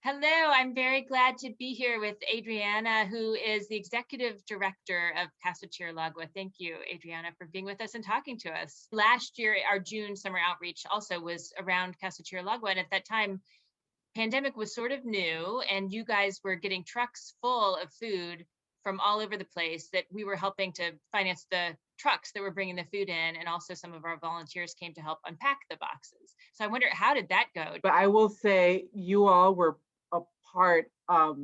Hello, I'm very glad to be here with Adriana, who is the executive director of Casa Chirilagua. Thank you, Adriana, for being with us and talking to us. Last year, our June summer outreach also was around Casa Chirilagua, and at that time, pandemic was sort of new, and you guys were getting trucks full of food from all over the place that we were helping to finance the trucks that were bringing the food in, and also some of our volunteers came to help unpack the boxes. So I wonder, how did that go? But I will say you all were a part of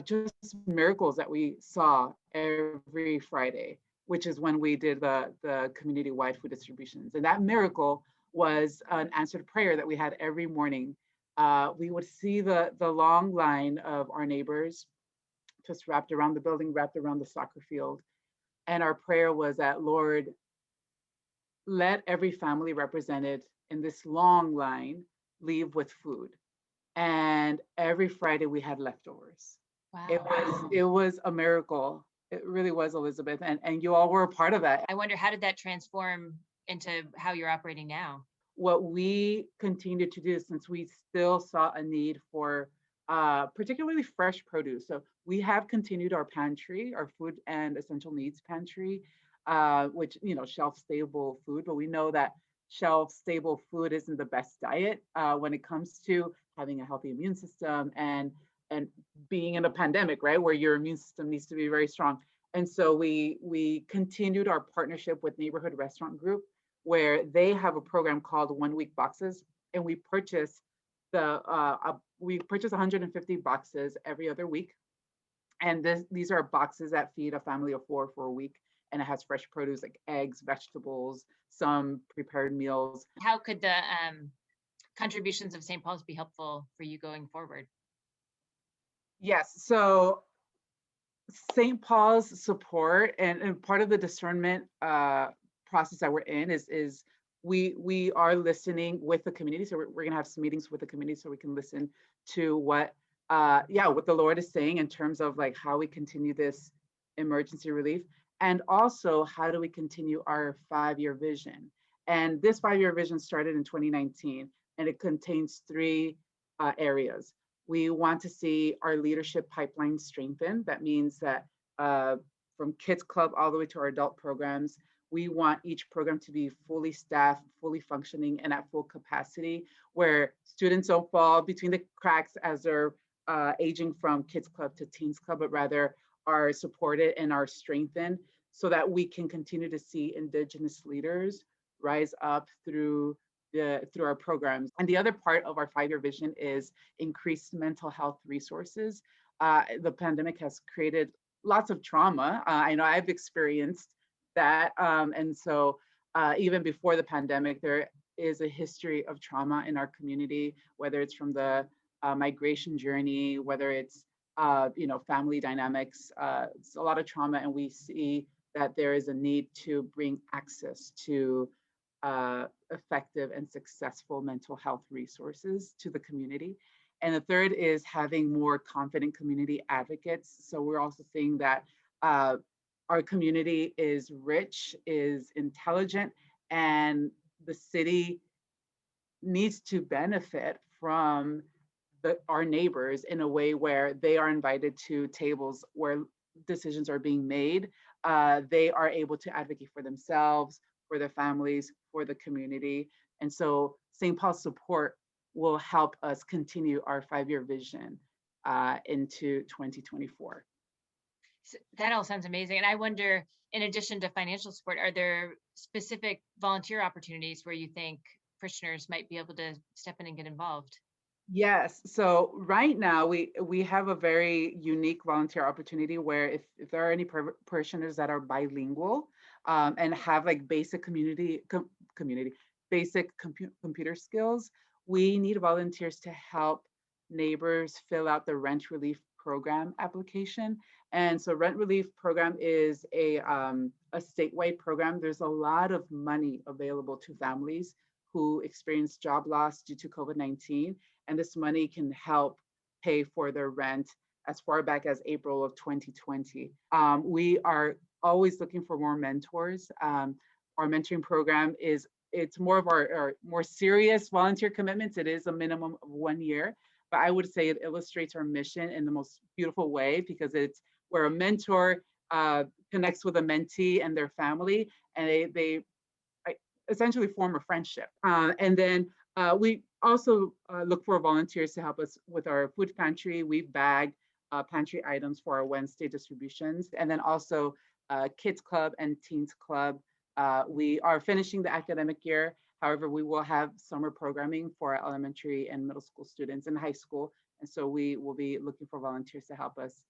just miracles that we saw every Friday, which is when we did the community-wide food distributions. And that miracle was an answered prayer that we had every morning. We would see the long line of our neighbors just wrapped around the building, wrapped around the soccer field. And our prayer was that, Lord, let every family represented in this long line leave with food. And every Friday we had leftovers. Wow. It was a miracle. It really was, Elizabeth, and you all were a part of that. I wonder, how did that transform into how you're operating now? What we continued to do, since we still saw a need for particularly fresh produce. So we have continued our pantry, our food and essential needs pantry, which, shelf stable food, but we know that shelf stable food isn't the best diet when it comes to having a healthy immune system and being in a pandemic, right, where your immune system needs to be very strong. And so we continued our partnership with Neighborhood Restaurant Group, where they have a program called 1 Week Boxes, and we purchase 150 boxes every other week. And these are boxes that feed a family of four for a week, and it has fresh produce like eggs, vegetables, some prepared meals. How could the contributions of St. Paul's be helpful for you going forward? Yes, so St. Paul's support and part of the discernment process that we're in is we are listening with the community. So we're gonna have some meetings with the community so we can listen to what the Lord is saying in terms of like how we continue this emergency relief, and also how do we continue our 5-year vision. And this 5-year vision started in 2019, and it contains 3 areas. We want to see our leadership pipeline strengthened. That means that from Kids Club all the way to our adult programs, we want each program to be fully staffed, fully functioning, and at full capacity, where students don't fall between the cracks as they're aging from Kids Club to Teens Club, but rather are supported and are strengthened so that we can continue to see Indigenous leaders rise up through our programs. And the other part of our 5-year vision is increased mental health resources. The pandemic has created lots of trauma. I know I've experienced that. And so even before the pandemic, there is a history of trauma in our community, whether it's from the migration journey, whether it's family dynamics. It's a lot of trauma, and we see that there is a need to bring access to effective and successful mental health resources to the community. And the third is having more confident community advocates. So we're also seeing that our community is rich, is intelligent, and the city needs to benefit from our neighbors in a way where they are invited to tables where decisions are being made. They are able to advocate for themselves, for their families, for the community. And so St. Paul's support will help us continue our 5-year vision into 2024. So that all sounds amazing. And I wonder, in addition to financial support, are there specific volunteer opportunities where you think parishioners might be able to step in and get involved? Yes. So right now we have a very unique volunteer opportunity where if there are any parishioners that are bilingual and have like basic computer skills, we need volunteers to help neighbors fill out the rent relief program application. And so rent relief program is a statewide program. There's a lot of money available to families who experience job loss due to COVID-19. And this money can help pay for their rent as far back as April of 2020. We are always looking for more mentors. Our mentoring program it's more of our more serious volunteer commitments. It is a minimum of 1 year, but I would say it illustrates our mission in the most beautiful way, because it's where a mentor connects with a mentee and their family, and they essentially form a friendship. And then we also look for volunteers to help us with our food pantry. We bag pantry items for our Wednesday distributions. And then also Kids Club and Teens Club. We are finishing the academic year. However, we will have summer programming for our elementary and middle school students and high school. And so we will be looking for volunteers to help us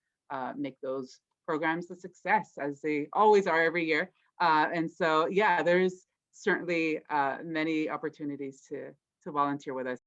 make those programs a success, as they always are every year. And so, yeah, there's certainly many opportunities to volunteer with us.